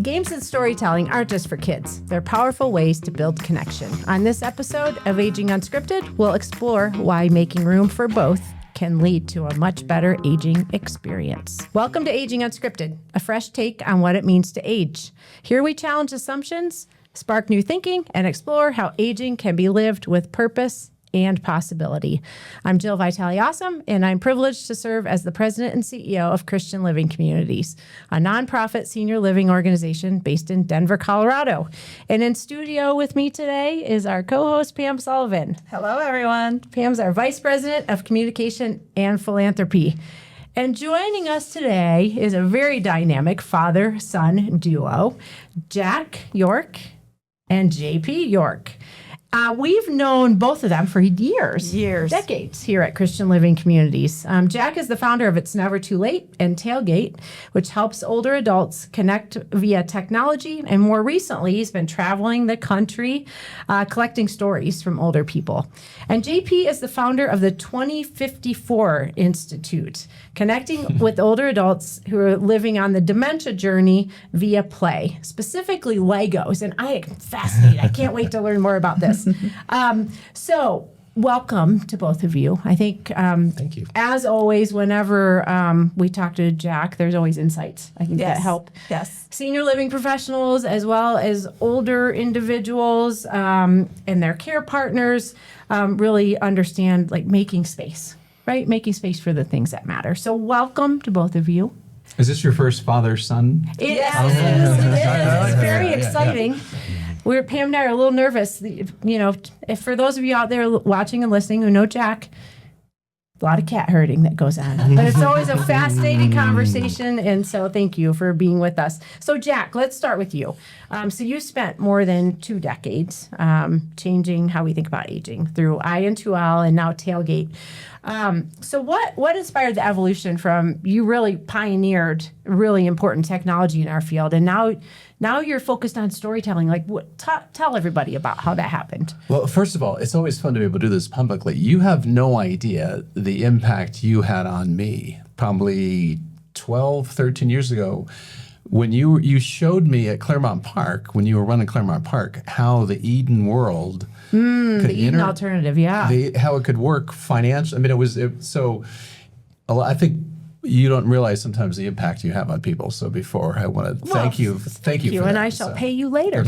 Games and storytelling aren't just for kids. They're powerful ways to build connection. On this episode of Aging Unscripted, we'll explore why making room for both can lead to a much better aging experience. Welcome to Aging Unscripted, a fresh take on what it means to age. Here we challenge assumptions, spark new thinking, and explore how aging can be lived with purpose and possibility. I'm Jill Vitale-Aussem, and I'm privileged to serve as the president and CEO of Christian Living Communities, a nonprofit senior living organization based in Denver, Colorado. And in studio with me today is our co-host, Pam Sullivan. Hello, everyone. Pam's our vice president of communication and philanthropy. And joining us today is a very dynamic father-son duo, Jack York and JP York. We've known both of them for years, decades here at Christian Living Communities. Jack is the founder of It's Never Too Late and Tailgate, which helps older adults connect via technology. And more recently, he's been traveling the country, collecting stories from older people. And JP is the founder of the 2054 Institute, connecting with older adults who are living on the dementia journey via play, specifically Legos. And I am fascinated. I can't wait to learn more about this. So welcome to both of you. I think, thank you. As always, whenever we talk to Jack, there's always insights I think that help senior living professionals as well as older individuals and their care partners really understand like making space, right? Making space for the things that matter. So welcome to both of you. Is this your first father-son? It is. It's very exciting. Pam and I are a little nervous. You know, if for those of you out there watching and listening who know Jack, a lot of cat herding that goes on. But it's always a fascinating conversation, and so thank you for being with us. So Jack, let's start with you. So you spent more than 2 decades changing how we think about aging through I-N2L and now Tailgate. So what inspired the evolution from you really pioneered really important technology in our field, and now you're focused on storytelling. Like, tell everybody about how that happened. Well, first of all, it's always fun to be able to do this publicly. You have no idea the impact you had on me probably 12, 13 years ago when you showed me at Claremont Park, when you were running Claremont Park, how the Eden world the Eden alternative, how it could work financially. I mean, so I think you don't realize sometimes the impact you have on people. So before I want to thank you for that. And I shall pay you later.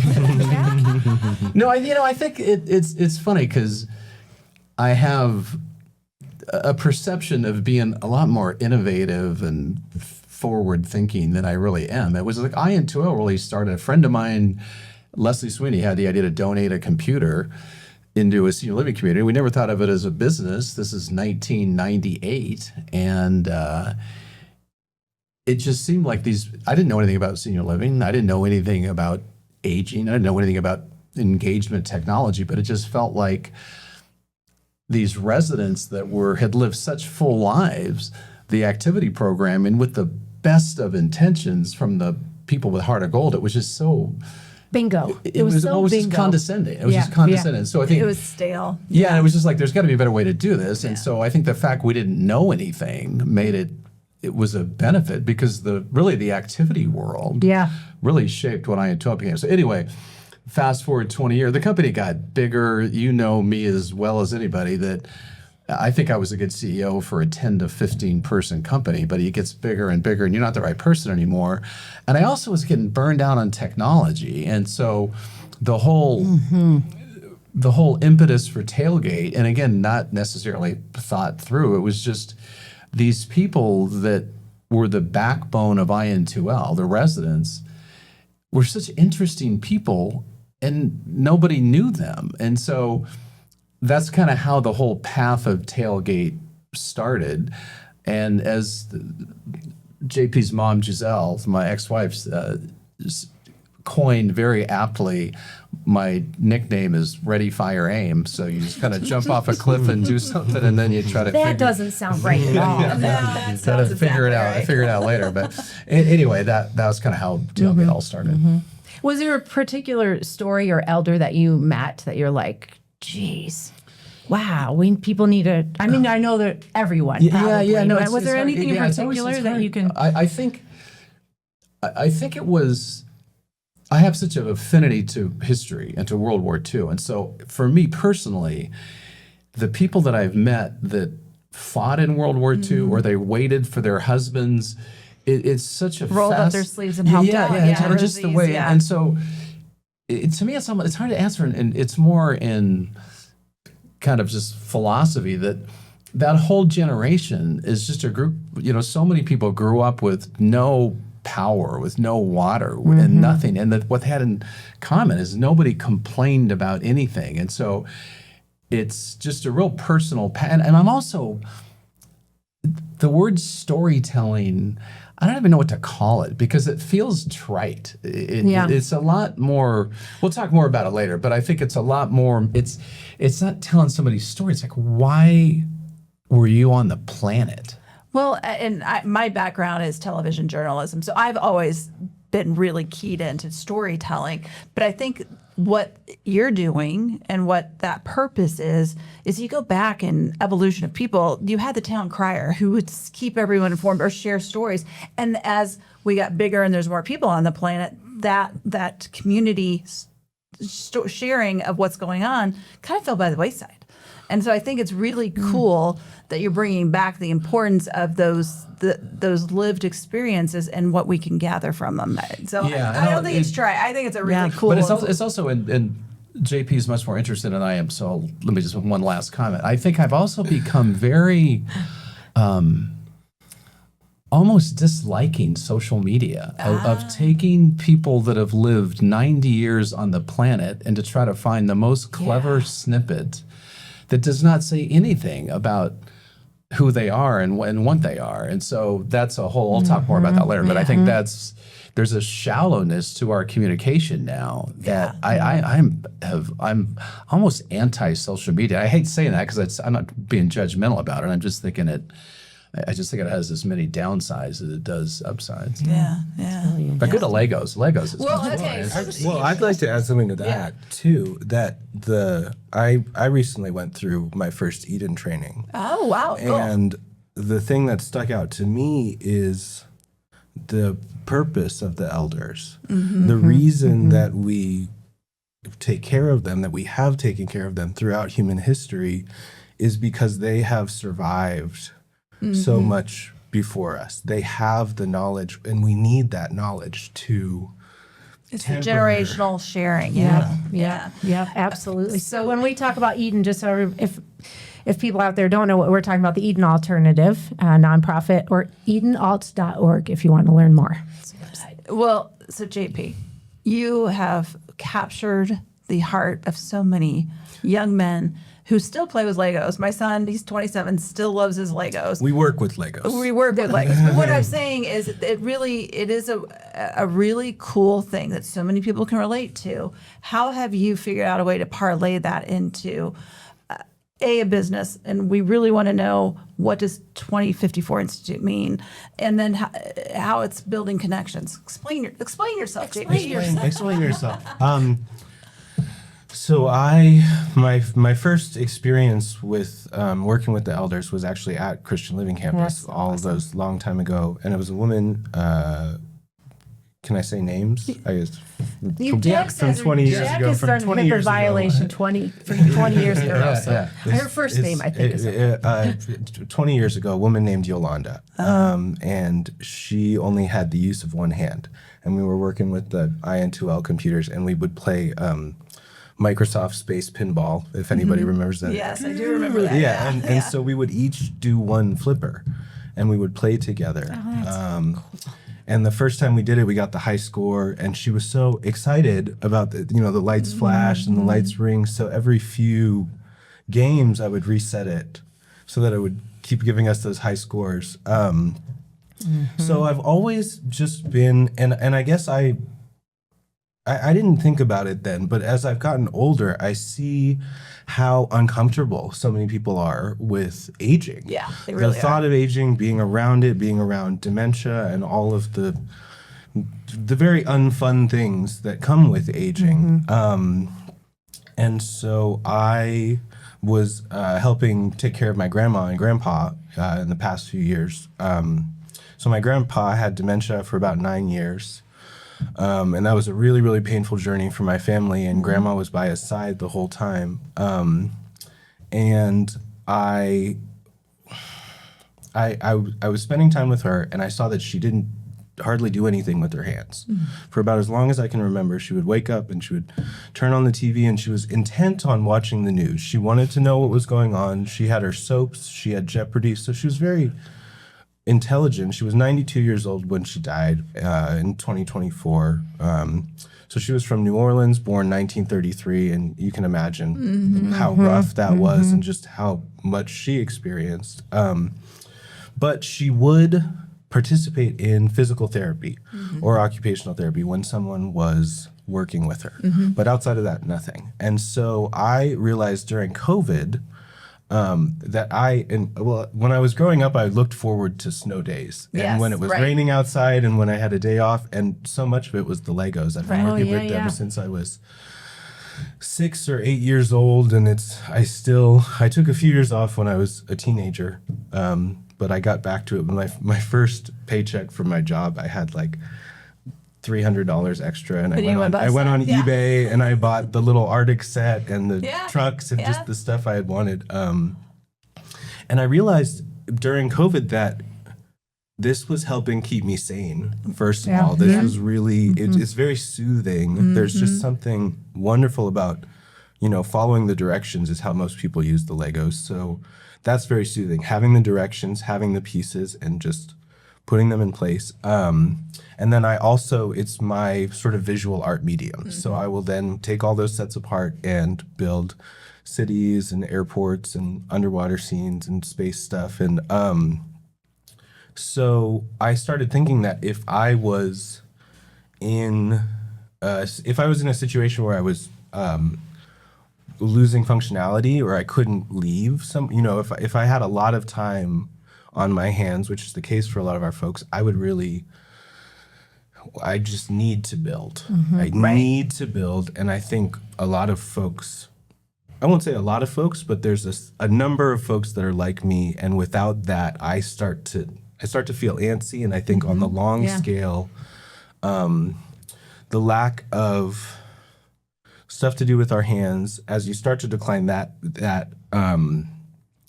No, I think it's funny because I have a perception of being a lot more innovative and forward thinking than I really am. It was like I-N2L really started. A friend of mine, Leslie Sweeney, had the idea to donate a computer into a senior living community. We never thought of it as a business. This is 1998. And it just seemed like I didn't know anything about senior living. I didn't know anything about aging. I didn't know anything about engagement technology, but it just felt like these residents that had lived such full lives, the activity program, and with the best of intentions from the people with heart of gold, it was just so... Bingo. It was just condescending. It was just condescending. So I think it was stale. Yeah, and it was just like there's got to be a better way to do this. And so I think the fact we didn't know anything made it was a benefit because the activity world really shaped what I-N2L became. So anyway, fast forward 20 years, the company got bigger. You know me as well as anybody that I think I was a good CEO for a 10 to 15 person company, but it gets bigger and bigger and you're not the right person anymore. And I also was getting burned out on technology. And so the whole impetus for Tailgate, and again, not necessarily thought through, it was just these people that were the backbone of I-N2L, the residents, were such interesting people and nobody knew them. And so that's kind of how the whole path of Tailgate started. And as JP's mom, Giselle, my ex-wife, coined very aptly, my nickname is Ready, Fire, Aim. So you just kind of jump off a cliff and do something, and then you try to That doesn't sound right at all. Try to figure it out. I figured it out later. But anyway, that was kind of how Tailgate all started. Mm-hmm. Was there a particular story or elder that you met that you're like, geez, wow, people need to, I mean, I know that everyone probably, but was there anything in particular that you can? I think it was I have such an affinity to history and to World War II. And so for me personally, the people that I've met that fought in World War II or they waited for their husbands, it's such a rolled up their sleeves and helped out. And just the way. And so to me, it's hard to answer. And it's more in kind of just philosophy that whole generation is just a group, so many people grew up with no power, with no water and nothing. And that what they had in common is nobody complained about anything. And so it's just a real personal and I'm also, the word storytelling, I don't even know what to call it because it feels trite. It's a lot more, we'll talk more about it later, but I think it's a lot more, it's not telling somebody's story. It's like, why were you on the planet? Well, and my background is television journalism, so I've always been really keyed into storytelling. But I think what you're doing and what that purpose is you go back in evolution of people. You had the town crier who would keep everyone informed or share stories. And as we got bigger and there's more people on the planet, that community sharing of what's going on kind of fell by the wayside. And so I think it's really cool that you're bringing back the importance of those lived experiences and what we can gather from them. So I don't think it's trite. I think it's a really cool. But it's also and JP is much more interested than I am. So let me just have one last comment. I think I've also become very almost disliking social media of taking people that have lived 90 years on the planet and to try to find the most clever snippet that does not say anything about who they are and what they are. And so that's a whole, I'll talk more about that later, but I think there's a shallowness to our communication now that I'm almost anti-social media. I hate saying that because I'm not being judgmental about it. I'm just thinking I just think it has as many downsides as it does upsides. Yeah. But good to Legos. Legos is Well, okay. Well, I'd like to add something to that too. That I recently went through my first Eden training. Oh wow! Cool. And the thing that stuck out to me is the purpose of the elders. The reason that we take care of them, that we have taken care of them throughout human history, is because they have survived so much before us. They have the knowledge, and we need that knowledge to. It's the generational sharing. Yeah, absolutely. So when we talk about Eden, just so if people out there don't know what we're talking about, the Eden Alternative nonprofit, or edenalts.org if you want to learn more. Well, so JP, you have captured the heart of so many young men who still play with Legos. My son, he's 27, still loves his Legos. We work with Legos. But what I'm saying is it is a really cool thing that so many people can relate to. How have you figured out a way to parlay that into a business? And we really want to know, what does 2054 Institute mean? And then how it's building connections. Explain yourself, JP. Explain yourself. So my first experience with working with the elders was actually at Christian Living Campus of those long time ago, and it was a woman. Can I say names? I guess From 20 years ago. From 20 years ago. Violation 20 years ago. Her first name, I think, is 20 years ago. A woman named Yolanda, and she only had the use of one hand, and we were working with the IN2L computers, and we would play. Microsoft Space Pinball, if anybody remembers that. Yes, I do remember that. And so we would each do one flipper, and we would play together. And the first time we did it, we got the high score, and she was so excited about the lights flash and the lights ring. So every few games, I would reset it so that it would keep giving us those high scores. So I've always just been, and I guess I didn't think about it then, but as I've gotten older, I see how uncomfortable so many people are with aging. Yeah, they really the thought of aging, being around dementia, and all of the very unfun things that come with aging. And so I was helping take care of my grandma and grandpa in the past few years. So my grandpa had dementia for about 9 years. And that was a really, really painful journey for my family, and grandma was by his side the whole time. And I was spending time with her, and I saw that she didn't hardly do anything with her hands. For about as long as I can remember, she would wake up and she would turn on the TV, and she was intent on watching the news. She wanted to know what was going on. She had her soaps, she had Jeopardy, so she was very intelligent. She was 92 years old when she died in 2024. So she was from New Orleans, born 1933, and you can imagine how rough that was and just how much she experienced. But she would participate in physical therapy or occupational therapy when someone was working with her. But outside of that, nothing. And so I realized during COVID that when I was growing up, I looked forward to snow days. And when it was raining outside and when I had a day off, and so much of it was the Legos. I've been working with them since I was 6 or 8 years old, and I took a few years off when I was a teenager. But I got back to it when my first paycheck from my job, I had like $300 extra, and I went on eBay and I bought the little Arctic set and the trucks and just the stuff I had wanted. And I realized during COVID that this was helping keep me sane. First of all, this was really it's very soothing. There's just something wonderful about following the directions is how most people use the Legos. So that's very soothing. Having the directions, having the pieces, and just putting them in place. And then it's my sort of visual art medium. So I will then take all those sets apart and build cities and airports and underwater scenes and space stuff. And so I started thinking that if I was in a situation where I was losing functionality or I couldn't leave if I had a lot of time on my hands, which is the case for a lot of our folks, I just need to build. Need to build. And I think a lot of folks, I won't say a lot of folks, but there's a number of folks that are like me. And without that, I start to feel antsy. And I think on the long scale, the lack of stuff to do with our hands, as you start to decline that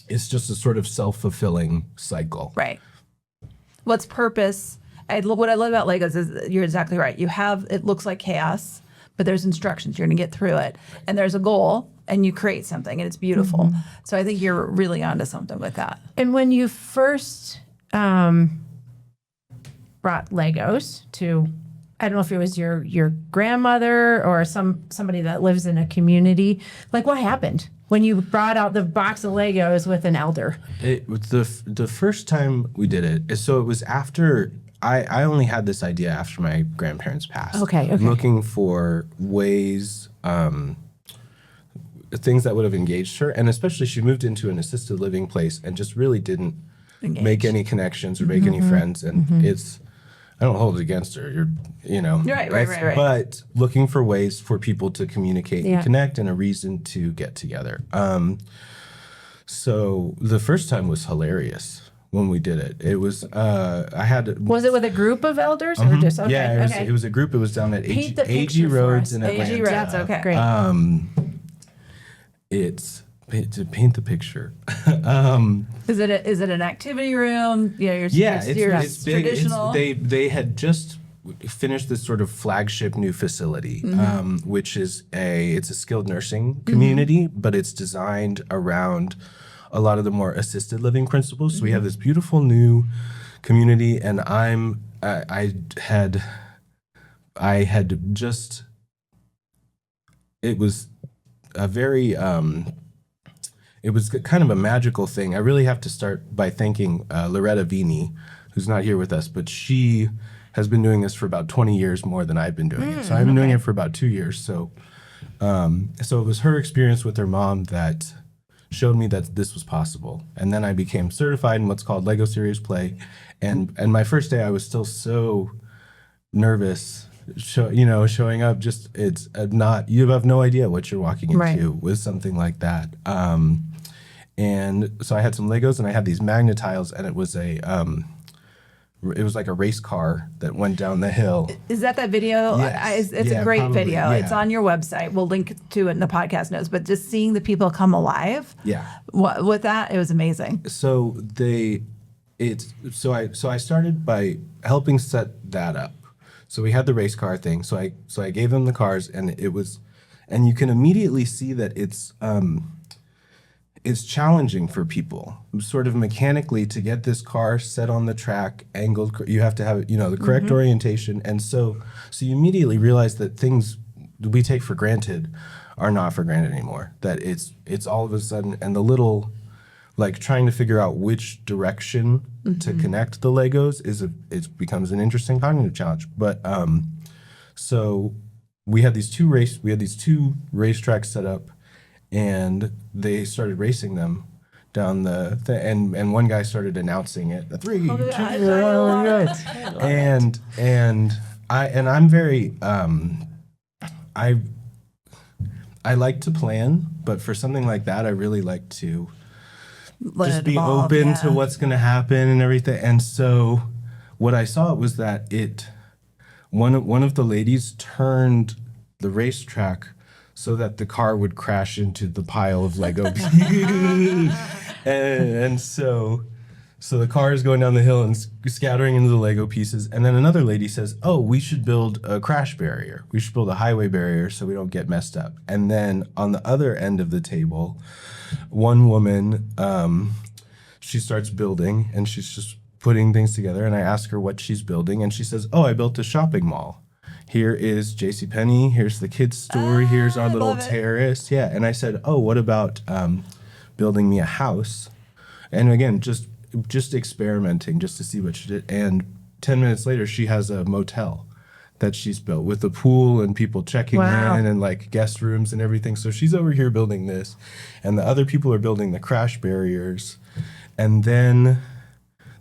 it's just a sort of self-fulfilling cycle. Right. What's purpose? What I love about Legos is you're exactly right. It looks like chaos, but there's instructions. You're going to get through it. And there's a goal, and you create something, and it's beautiful. So I think you're really onto something with that. And when you first brought Legos to, I don't know if it was your grandmother or somebody that lives in a community, like what happened when you brought out the box of Legos with an elder? It was the first time we did it. So it was after I only had this idea after my grandparents passed. Okay. Looking for ways, things that would have engaged her, and especially she moved into an assisted living place and just really didn't make any connections or make any friends, and I don't hold it against her. Right. But looking for ways for people to communicate and connect, and a reason to get together. So the first time was hilarious when we did it. It was Was it with a group of elders or just okay? Yeah, it was a group. It was down at AG Roads in Atlanta. AG Roads, okay, great. It's to paint the picture. Is it an activity room? It's big. Traditional. They had just finished this sort of flagship new facility, which is it's a skilled nursing community, but it's designed around a lot of the more assisted living principles. So we have this beautiful new community, and I had just, it was a very, it was kind of a magical thing. I really have to start by thanking Loretta Vini, who's not here with us, but she has been doing this for about 20 years more than I've been doing it. So I've been doing it for about 2 years. So it was her experience with her mom that showed me that this was possible. And then I became certified in what's called Lego Serious Play. And my first day, I was still so nervous, showing up. Just it's not, you have no idea what you're walking into with something like that. And so I had some Legos, and I had these magnet tiles, and it was it was like a race car that went down the hill. Is that video? Yes. It's Yeah, a great probably, video. yeah. It's on your website. We'll link to it in the podcast notes. But just seeing the people come alive, with that, it was amazing. So I started by helping set that up. So we had the race car thing. So I gave them the cars, and and you can immediately see that it's challenging for people sort of mechanically to get this car set on the track, angled. You have to have, the correct orientation. And so you immediately realize that things we take for granted are not for granted anymore. That it's all of a sudden, and the little, like trying to figure out which direction to connect the Legos it becomes an interesting cognitive challenge. But so we had these two racetracks set up, and they started racing them down the thing, and one guy started announcing it. 3, 2, and I'm very I like to plan, but for something like that, I really like to just be open to what's going to happen and everything. And so what I saw was that one of the ladies turned the racetrack so that the car would crash into the pile of Lego pieces. and so the car is going down the hill and scattering into the Lego pieces. And then another lady says, oh, we should build a crash barrier. We should build a highway barrier so we don't get messed up. And then on the other end of the table, one woman, she starts building, and she's just putting things together. And I ask her what she's building, and she says, oh, I built a shopping mall. Here is JCPenney, here's the kids' store, here's our little terrace. Yeah, and I said, oh, what about building me a house? And again, just experimenting just to see what she did. And 10 minutes later, she has a motel that she's built with a pool and people checking in and like guest rooms and everything. So she's over here building this, and the other people are building the crash barriers. And then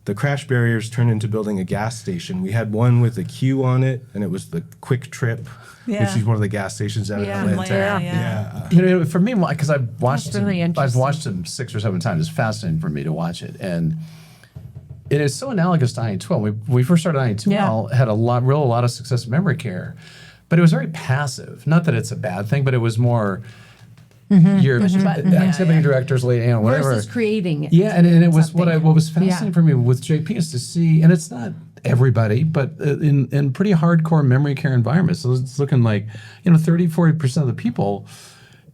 the crash barriers turned into building a gas station. We had one with a Q on it, and it was the Quick Trip, which is one of the gas stations out of Atlanta. For me, because I've watched really I've watched him 6 or 7 times. It's fascinating for me to watch it, and it is so analogous to IN12. When we first started IN12, had a lot of success in memory care, but it was very passive. Not that it's a bad thing, but it was more. Your activity directors, whatever. Versus creating it. Yeah, and it was what was fascinating for me with JP is to see, and it's not everybody, but in pretty hardcore memory care environments. So it's looking like, 30-40% of the people,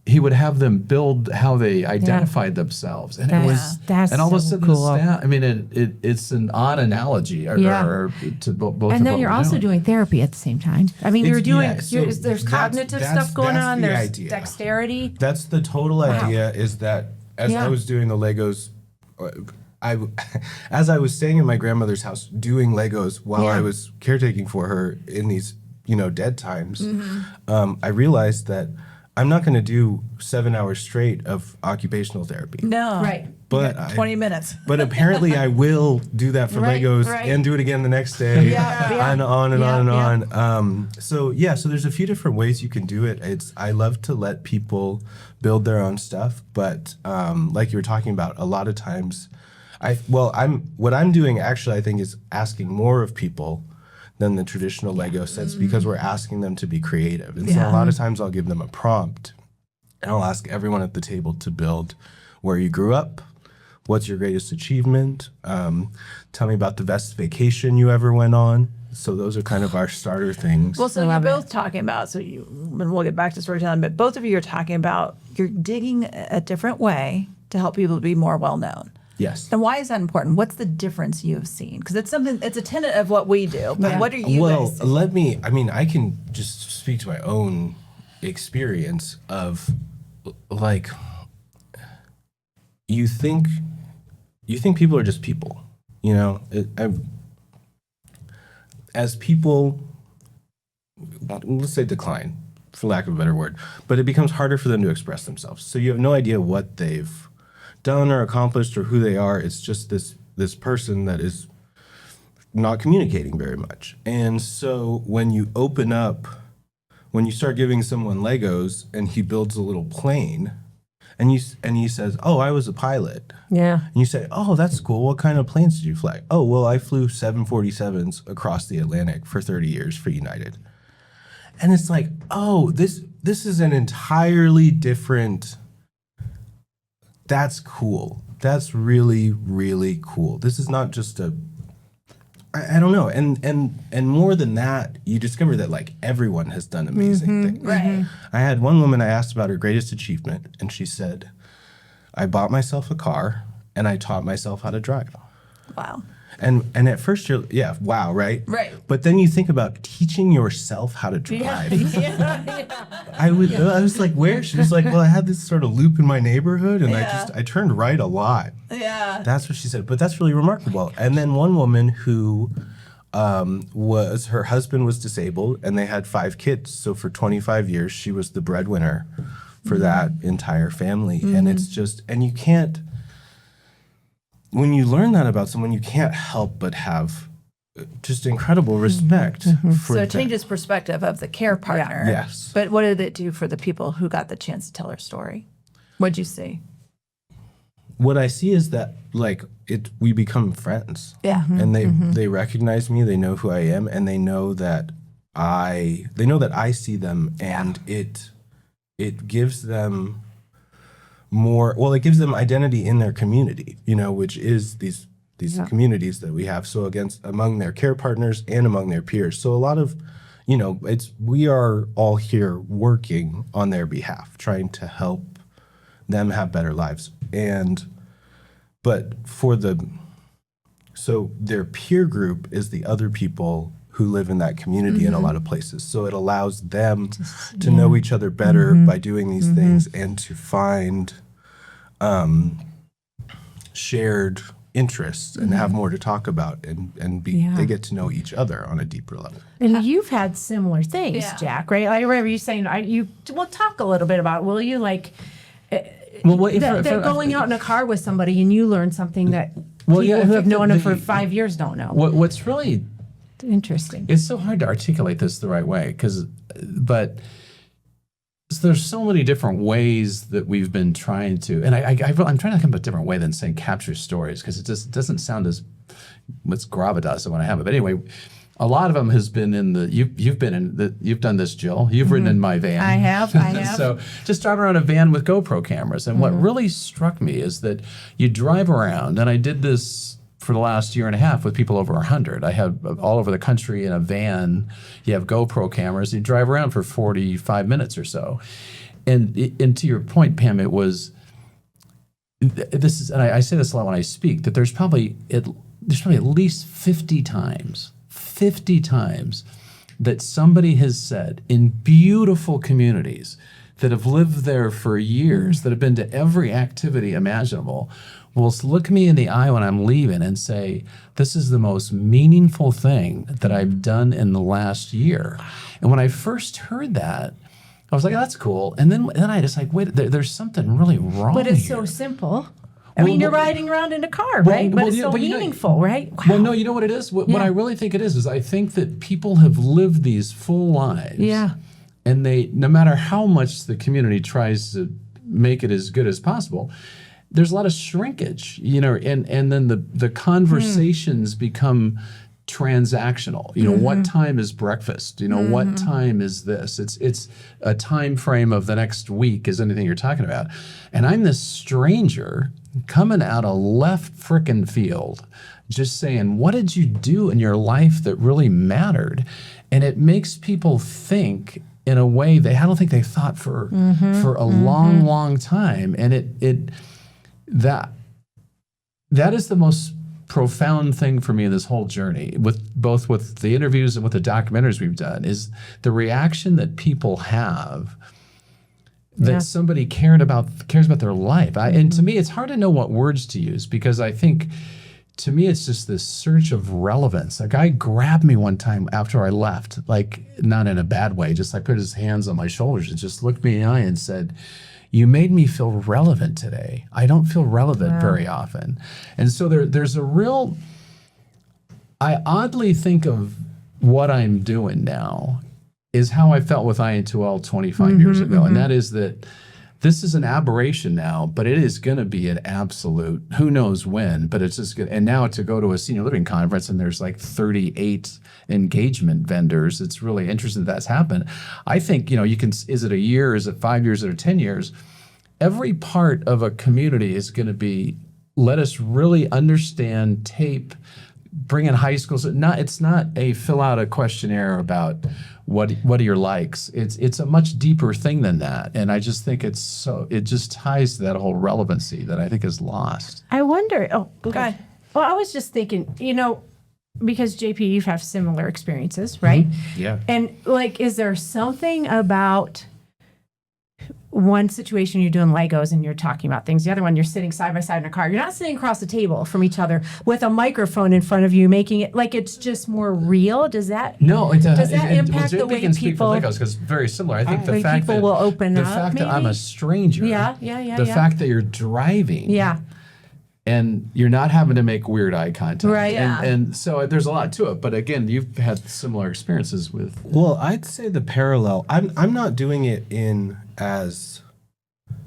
he would have them build how they identified themselves, and that's and all of a so sudden, cool. It's an odd analogy, or to both. And then you're also doing therapy at the same time. I mean, you're doing there's cognitive stuff going on. There's dexterity. That's the total idea. Is that as I was doing the Legos, as I was staying in my grandmother's house doing Legos while I was caretaking for her in these dead times, I realized that I'm not going to do 7 hours straight of occupational therapy. No. Right. But 20 minutes. But apparently I will do that for Legos and do it again the next day. And on and on and on. So there's a few different ways you can do it. I love to let people build their own stuff, but like you were talking about, a lot of times what I'm doing actually I think is asking more of people than the traditional Lego sets, because we're asking them to be creative. And so a lot of times I'll give them a prompt, and I'll ask everyone at the table to build where you grew up, what's your greatest achievement, tell me about the best vacation you ever went on. So those are kind of our starter things. Well, so you're both talking about, and we'll get back to storytelling, but both of you are talking about you're digging a different way to help people be more well-known. Yes. And why is that important? What's the difference you've seen? Because it's a tenet of what we do. But what are you guys seeing? I can just speak to my own experience of, like, you think people are just people, as people, let's say decline, for lack of a better word, but it becomes harder for them to express themselves. So you have no idea what they've done or accomplished or who they are. It's just this person that is not communicating very much. And so when you start giving someone Legos and he builds a little plane, And he says, "Oh, I was a pilot." Yeah. And you say, "Oh, that's cool. What kind of planes did you fly?" "Oh, well, I flew 747s across the Atlantic for 30 years for United." And it's like, "Oh, this is an entirely different. That's cool. That's really, really cool. This is not just a, I don't know." And more than that, you discover that like everyone has done amazing things. Right. I had one woman, I asked about her greatest achievement, and she said, "I bought myself a car and I taught myself how to drive." Wow. And at first you're, yeah, wow, right? Right. But then you think about teaching yourself how to drive. I was like, where? She was like, "Well, I had this sort of loop in my neighborhood and I turned right a lot." Yeah. That's what she said. But that's really remarkable. And then one woman who her husband was disabled and they had 5 kids. So for 25 years, she was the breadwinner for that entire family. And it's just, and you can't, when you learn that about someone, you can't help but have just incredible respect for So it that. changes perspective of the care partner. Yes. But what did it do for the people who got the chance to tell her story? What'd you see? What I see is that like we become friends. Yeah. And they recognize me, they know who I am, and they know that I see them, and it gives them more, well, it gives them identity in their community, which is these communities that we have. So among their care partners and among their peers. So a lot of, we are all here working on their behalf, trying to help them have better lives. But so their peer group is the other people who live in that community in a lot of places. So it allows them to know each other better by doing these things and to find shared interests and have more to talk about and they get to know each other on a deeper level. And you've had similar things, Jack, right? I remember you saying, we'll talk a little bit about, will you they're going out in a car with somebody and you learn something that people who have known them for 5 years don't know. What's really interesting. It's so hard to articulate this the right way but there's so many different ways that we've been trying to, and I'm trying to come up with a different way than saying capture stories, because it just doesn't sound as much gravitas when I have it. But anyway, a lot of them has been you've done this, Jill. You've ridden in my van. I have. So just drive around a van with GoPro cameras. And what really struck me is that you drive around, and I did this for the last year and a half with people over 100. I have all over the country in a van. You have GoPro cameras. You drive around for 45 minutes or so. And to your point, Pam, it was this is, and I say this a lot when I speak, that there's probably at least 50 times that somebody has said in beautiful communities that have lived there for years, that have been to every activity imaginable, will look me in the eye when I'm leaving and say, "This is the most meaningful thing that I've done in the last year." And when I first heard that, I was like, "Oh, that's cool." And then I just like, wait, there's something really wrong But it's here. so simple. I mean, you're riding around in a car, right? But it's so meaningful, right? Wow. Well, no, you know what it is? What I really think it is I think that people have lived these full lives. Yeah. And no matter how much the community tries to make it as good as possible, there's a lot of shrinkage, and then the conversations become transactional. What time is breakfast? What time is this? It's a time frame of the next week is anything you're talking about. And I'm this stranger coming out of left frickin' field, just saying, what did you do in your life that really mattered? And it makes people think in a way I don't think they thought for a long, long time. And that is the most profound thing for me in this whole journey, with the interviews and with the documentaries we've done, is the reaction that people have that somebody cares about their life. And to me, it's hard to know what words to use, because I think, to me, it's just this search of relevance. A guy grabbed me one time after I left, like not in a bad way, just like put his hands on my shoulders and just looked me in the eye and said, "You made me feel relevant today. I don't feel relevant very often." And so there's a real, I oddly think of what I'm doing now is how I felt with I2L 25 years ago. And that is that this is an aberration now, but it is going to be an absolute, who knows when, but it's just good. And now to go to a senior living conference and there's like 38 engagement vendors, it's really interesting that's happened. I think, you can, is it a year, is it 5 years, or 10 years? Every part of a community is going to be, let us really understand, tape, bring in high schools. It's not a fill out a questionnaire about what are your likes. It's a much deeper thing than that. And I just think it just ties to that whole relevancy that I think is lost. I wonder, Go ahead. Well, I was just thinking, because JP, you have similar experiences, right? Yeah. And is there something about one situation you're doing Legos and you're talking about things, the other one you're sitting side by side in a car, you're not sitting across the table from each other with a microphone in front of you, making it like it's just more real? Does that impact the way people? Legos, because it's very similar. I think the way fact people that will open the up, fact that I'm maybe? a stranger, the fact that you're driving, and you're not having to make weird eye contact. Right. And so there's a lot to it. But again, you've had similar experiences with. Well, I'd say the parallel, I'm not doing it in as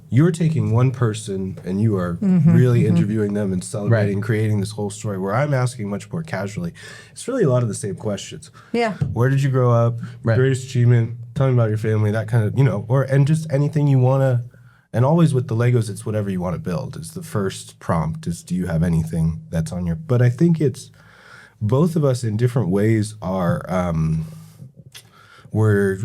you're taking one person and you are really interviewing them and celebrating, creating this whole story, where I'm asking much more casually. It's really a lot of the same questions. Yeah. Where did you grow up? Right. Greatest achievement? Tell me about your family, that kind of, and just anything you want to. And always with the Legos, it's whatever you want to build. It's the first prompt is, do you have anything that's on your, but I think it's both of us in different ways are, we're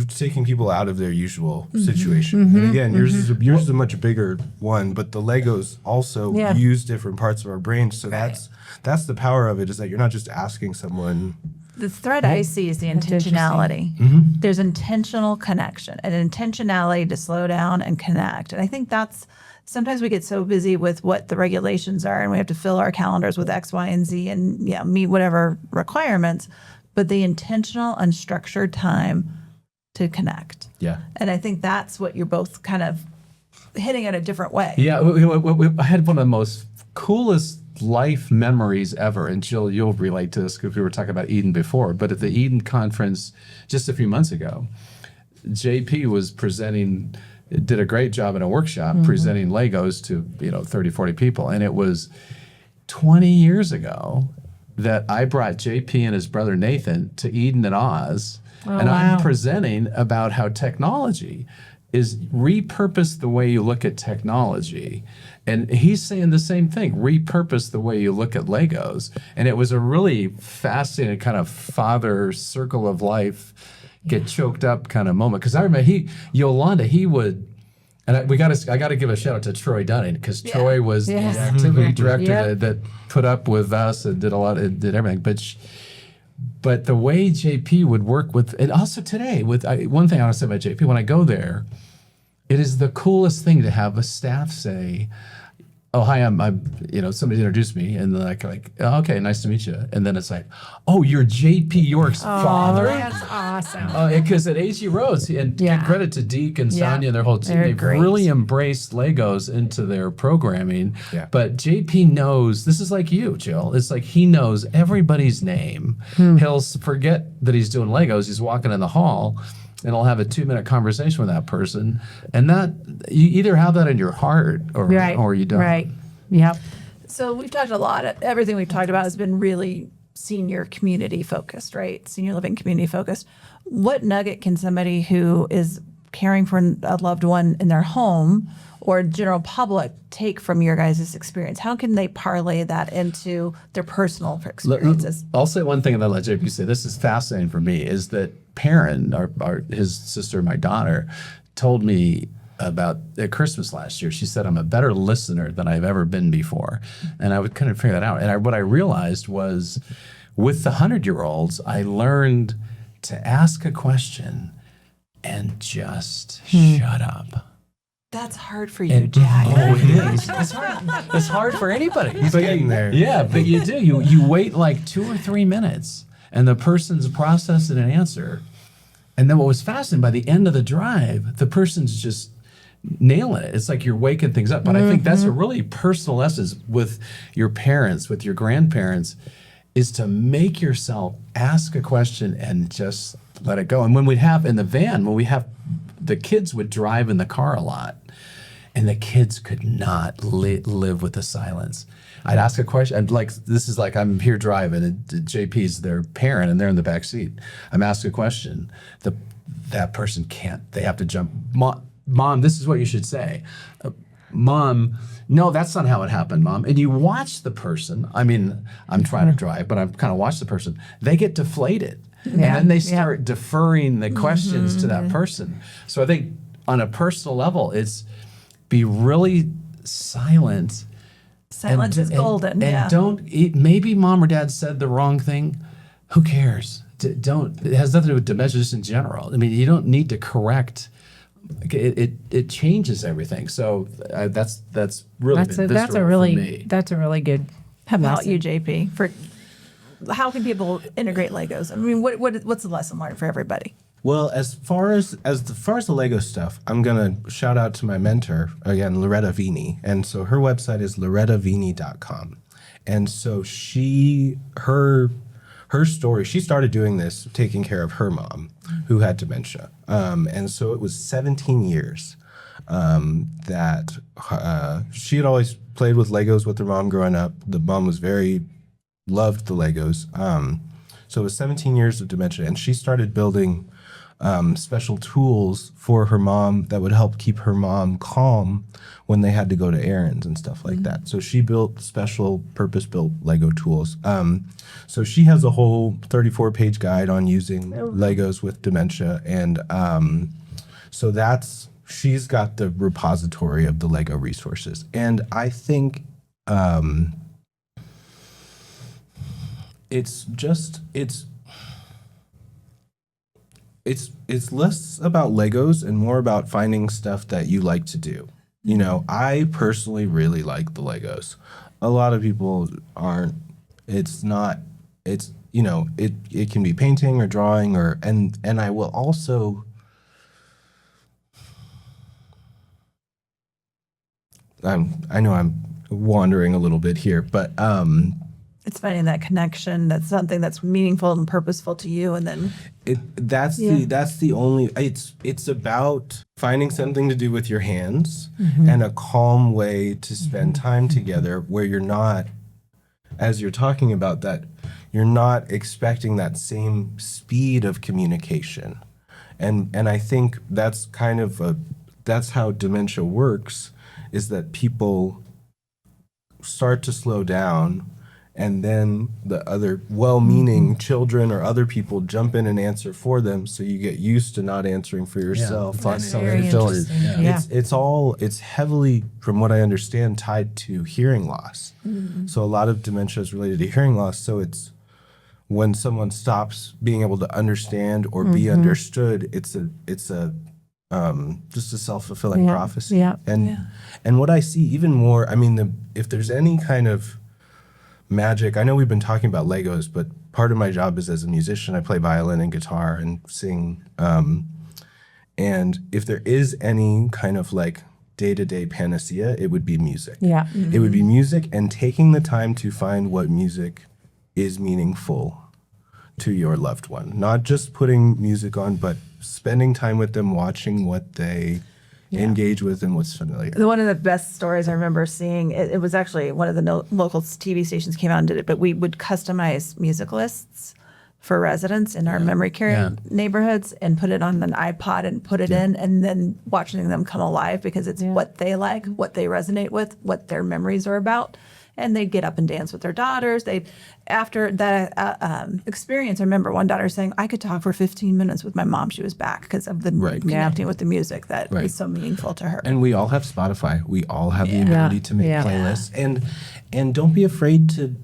taking people out of their usual situation. And again, yours is a much bigger one, but the Legos also use different parts of our brains. So that's the power of it, is that you're not just asking someone. The thread I see is the intentionality. There's intentional connection, an intentionality to slow down and connect. And I think that's, sometimes we get so busy with what the regulations are and we have to fill our calendars with X, Y, and Z and meet whatever requirements, but the intentional, unstructured time to connect. Yeah. And I think that's what you're both kind of hitting in a different way. Yeah, I had one of the most coolest life memories ever, and Jill, you'll relate to this because we were talking about Eden before, but at the Eden conference just a few months ago, JP was presenting, did a great job in a workshop presenting Legos to 30, 40 people, and it was 20 years ago that I brought JP and his brother Nathan to Eden and Oz, I'm presenting about how technology is repurpose the way you look at technology. And he's saying the same thing, repurpose the way you look at Legos. And it was a really fascinating kind of father circle of life, get choked up kind of moment. Because I remember Yolanda, he would, and I got to give a shout out to Troy Dunning, because Troy was the activity director that put up with us and did everything. But the way JP would work with, and also today, one thing I want to say about JP, when I go there, it is the coolest thing to have a staff say, "Oh, hi, I'm somebody introduced me," and they're like, "Oh, okay, nice to meet you." And then it's like, "Oh, you're JP York's father." That's awesome. Because at AG Rose, and give credit to Deke and Sonia and their whole team, they've really embraced Legos into their programming. Yeah. But JP knows, this is like you, Jill. It's like he knows everybody's name. He'll forget that he's doing Legos. He's walking in the hall, and I'll have a 2-minute conversation with that person. And that, you either have that in your heart or you don't. Right. Yep. So we've talked a lot. Everything we've talked about has been really senior community focused, right? Senior living community focused. What nugget can somebody who is caring for a loved one in their home or general public take from your guys' experience? How can they parlay that into their personal experiences? I'll say one thing, and then let JP say, this is fascinating for me, is that Perrin, his sister, my daughter, told me about at Christmas last year. She said, "I'm a better listener than I've ever been before." And I would kind of figure that out. And what I realized was, with the 100-year-olds, I learned to ask a question and just shut up. That's hard for you, Jack. Oh, it is. It's hard for anybody. He's getting there. Yeah, but you do. You wait like 2 or 3 minutes, and the person's processing an answer. And then what was fascinating, by the end of the drive, the person's just nailing it. It's like you're waking things up. But I think that's a really personal essence with your parents, with your grandparents, is to make yourself ask a question and just let it go. And when we'd have in the van, the kids would drive in the car a lot. And the kids could not live with the silence. I'd ask a question, and like this is like I'm here driving, and JP's their parent, and they're in the back seat. I'm asking a question. That person can't. They have to jump. Mom, this is what you should say. Mom, no, that's not how it happened, Mom. And you watch the person. I mean, I'm trying to drive, but I'm kind of watch the person. They get deflated, and then they start deferring the questions to that person. So I think on a personal level, it's be really silent. Silence is golden. And don't eat. Maybe mom or dad said the wrong thing. Who cares? Don't. It has nothing to do with dementia, just in general. I mean, you don't need to correct. It changes everything. So that's really that's a really good. How about you, JP? For how can people integrate Legos? I mean, what's the lesson learned for everybody? Well, as far as the Lego stuff, I'm gonna shout out to my mentor again, Loretta Vini, and so her website is lorettavini.com, and so her story, she started doing this taking care of her mom who had dementia, and so it was 17 years that she had always played with Legos with her mom growing up. The mom loved the Legos, so it was 17 years of dementia, and she started building special tools for her mom that would help keep her mom calm when they had to go to errands and stuff like that. So she built special purpose-built Lego tools. So she has a whole 34-page guide on using Legos with dementia. And so she's got the repository of the Lego resources. And I think it's less about Legos and more about finding stuff that you like to do. You know, I personally really like the Legos. A lot of people aren't. It can be painting or drawing and I will also I know I'm wandering a little bit here, but it's finding that connection. That's something that's meaningful and purposeful to you, and then that's the only. It's about finding something to do with your hands and a calm way to spend time together, where you're not, as you're talking about that, you're not expecting that same speed of communication, and I think that's kind of that's how dementia works, is that people start to slow down. And then the other well-meaning children or other people jump in and answer for them, so you get used to not answering for yourself. That's very interesting. It's heavily, from what I understand, tied to hearing loss. So a lot of dementia is related to hearing loss. So it's when someone stops being able to understand or be understood, it's a just a self-fulfilling prophecy. And what I see even more, I mean, if there's any kind of magic. I know we've been talking about Legos, but part of my job is as a musician. I play violin and guitar and sing. And if there is any kind of like day-to-day panacea, it would be music. Yeah. It would be music, and taking the time to find what music is meaningful to your loved one. Not just putting music on, but spending time with them, watching what they engage with and what's familiar. One of the best stories I remember seeing, it was actually one of the local TV stations came out and did it, but we would customize music lists for residents in our memory care neighborhoods and put it on an iPod and put it in, and then watching them come alive because it's what they like, what they resonate with, what their memories are about. And they'd get up and dance with their daughters. After that experience, I remember one daughter saying, I could talk for 15 minutes with my mom. She was back because of the connecting with the music that is so meaningful to her. And we all have Spotify. We all have the ability to make playlists. And don't be afraid to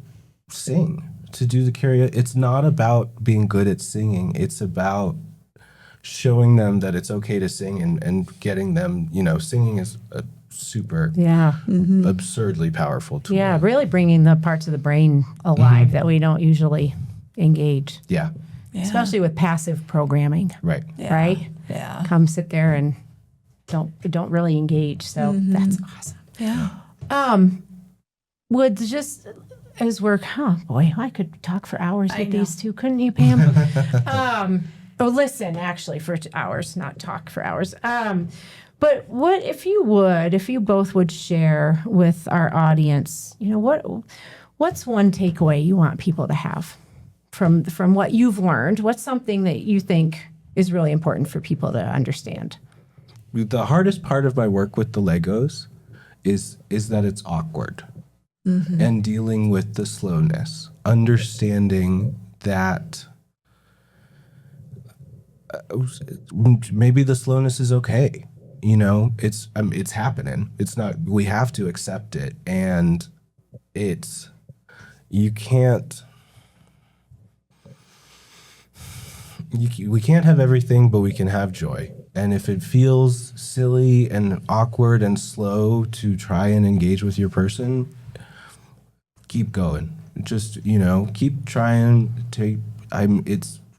sing, to do the karaoke. It's not about being good at singing. It's about showing them that it's okay to sing and getting them, singing is a super absurdly powerful tool. Yeah, really bringing the parts of the brain alive that we don't usually engage. Yeah. Especially with passive programming. Right. Right? Yeah. Come sit there and don't really engage. So that's awesome. Yeah. Would just as we're I could talk for hours with these two, couldn't you, Pam? Listen, actually, for hours, not talk for hours. But what if you both would share with our audience, what's one takeaway you want people to have from what you've learned? What's something that you think is really important for people to understand? The hardest part of my work with the Legos is that it's awkward. And dealing with the slowness, understanding that maybe the slowness is okay. It's happening. It's not, we have to accept it. And we can't have everything, but we can have joy. And if it feels silly and awkward and slow to try and engage with your person, keep going. Just, keep trying to,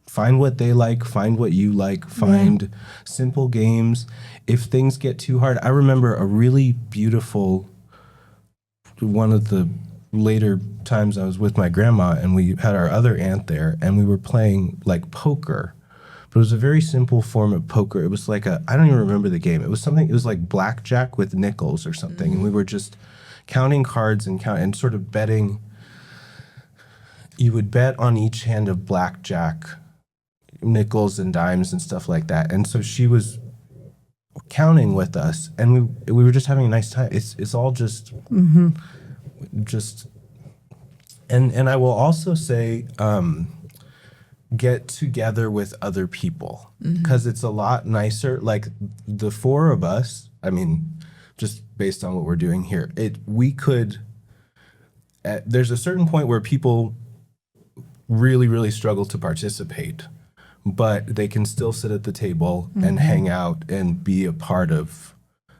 find what they like, find what you like, find simple games. If things get too hard, I remember a really beautiful, one of the later times I was with my grandma and we had our other aunt there and we were playing like poker. But it was a very simple form of poker. It was like I don't even remember the game. It was like blackjack with nickels or something. And we were just counting cards and sort of betting. You would bet on each hand of blackjack, nickels and dimes and stuff like that. And so she was counting with us and we were just having a nice time. It's all just and I will also say get together with other people because it's a lot nicer. Like the four of us, just based on what we're doing here, there's a certain point where people really, really struggle to participate, but they can still sit at the table and hang out and be a part of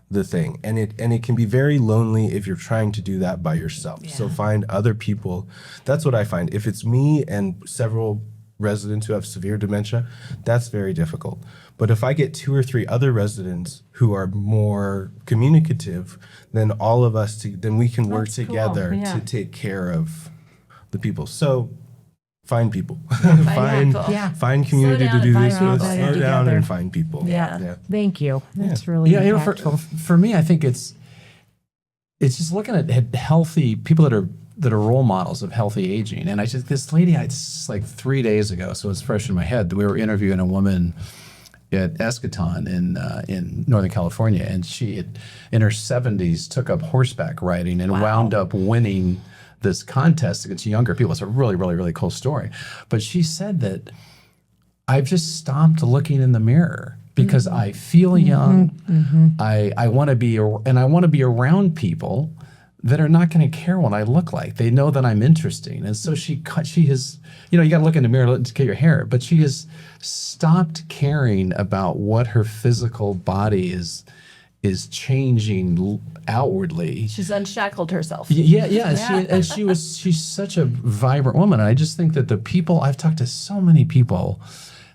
the thing. And it can be very lonely if you're trying to do that by yourself. Yeah. So find other people. That's what I find. If it's me and several residents who have severe dementia, that's very difficult. But if I get 2 or 3 other residents who are more communicative, then all of us, then we can work together to take care of the people. So find people. Find community to do this with. Slow down and find people. Yeah. Thank you. That's really impactful. For me, I think it's just looking at healthy people that are role models of healthy aging. And this lady, it's like 3 days ago, so it's fresh in my head. We were interviewing a woman at Eschaton in Northern California, and she, in her 70s, took up horseback riding and wound up winning this contest against younger people. It's a really, really, really cool story. But she said that I've just stopped looking in the mirror because I feel young. I want to be around people that are not going to care what I look like. They know that I'm interesting. And so she has, you got to look in the mirror to get your hair, but she has stopped caring about what her physical body is changing outwardly. She's unshackled herself. She's such a vibrant woman. And I just think that I've talked to so many people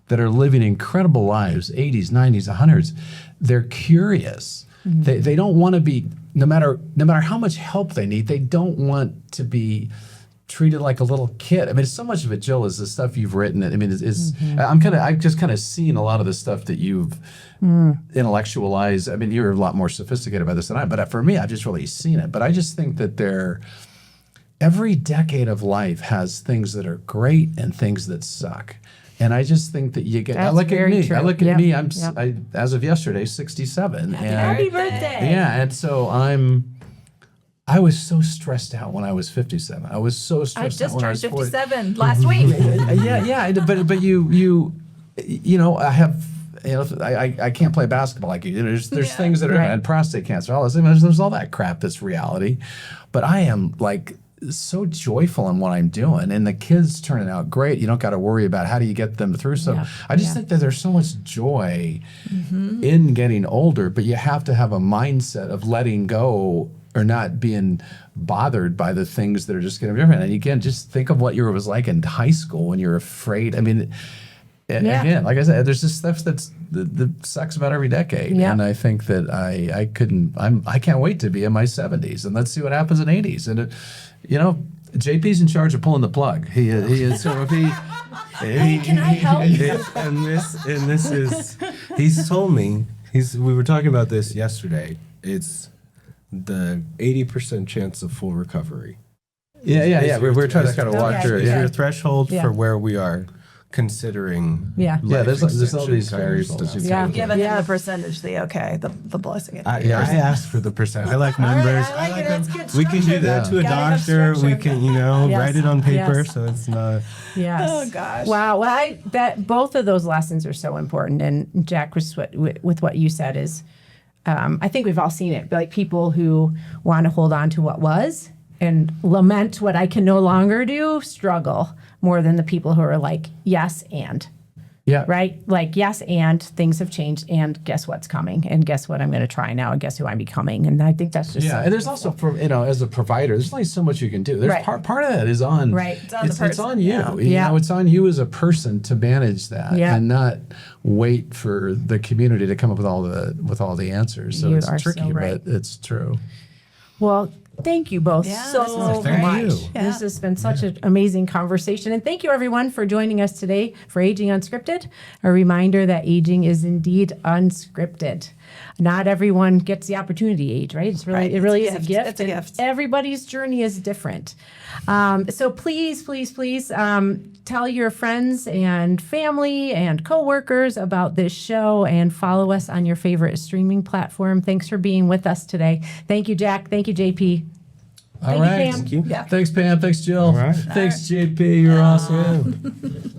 that are living incredible lives, 80s, 90s, 100s. They're curious. They don't want to be, no matter how much help they need, they don't want to be treated like a little kid. So much of it, Jill, is the stuff you've written. I've just kind of seen a lot of the stuff that you've intellectualized. You're a lot more sophisticated about this than I am, but for me, I've just really seen it. But I just think that every decade of life has things that are great and things that suck. And I just think that you get. I look at me. I'm as of yesterday, 67. Happy birthday! Yeah, and so I was so stressed out when I was 57. I was so stressed out when I was 40. I just turned 57 last week. But I have. I can't play basketball like you. There's things that are and prostate cancer. All this. There's all that crap that's reality. But I am like so joyful in what I'm doing, and the kids turning out great. You don't got to worry about how do you get them through. So I just think that there's so much joy in getting older, but you have to have a mindset of letting go or not being bothered by the things that are just going to be different. And again, just think of what you was like in high school when you're afraid. Again, like I said, there's just stuff that sucks about every decade. Yeah. And I think that I can't wait to be in my 70s, and let's see what happens in 80s. And JP's in charge of pulling the plug. He is. So if can I help? And this is. He's told me We were talking about this yesterday. It's the 80% chance of full recovery. Yeah. We're trying to kind of walk through it. Is Yeah. your threshold Yeah. for where we are considering? Yeah. Yeah, there's all extension these factors variables. that you Yeah. can- Given him the percentage, the blessing it. I asked for the percent. I like numbers. I like it. them. That's good We can do structure. that to a Gotta have doctor. We structure. can, Yes. write it on paper, Yes. so it's not. Yes. Oh, gosh. Wow. Well, that both of those lessons are so important. And Jack, with what you said is, I think we've all seen it. Like people who want to hold on to what was and lament what I can no longer do, struggle more than the people who are like, yes, and. Yeah. Right? Like, yes, and things have changed, and guess what's coming, and guess what I'm going to try now, and guess who I'm becoming. And I think that's just Yeah, and there's also, as a provider, there's only so much you can do. There's Right. part of that is on, Right. It's on the it's person. on you. Yeah. Yeah. It's on you as a person to manage that Yeah. and not wait for the community to come up with all the answers. So You it's are so tricky, right. but it's true. Well, thank you both Yeah, so this was Thank much. you. Yeah. This has been such an amazing conversation. And thank you, everyone, for joining us today for Aging Unscripted. A reminder that aging is indeed unscripted. Not everyone gets the opportunity to age, right? Right. It really It's is a a gift. gift. It's a and gift. Everybody's journey is different. So please tell your friends and family and coworkers about this show and follow us on your favorite streaming platform. Thanks for being with us today. Thank you, Jack. Thank you, JP. All Thank you, right. Pam. Thank you. Yeah. Thanks, Pam. Thanks, Jill. All right. Thanks, JP. You're awesome.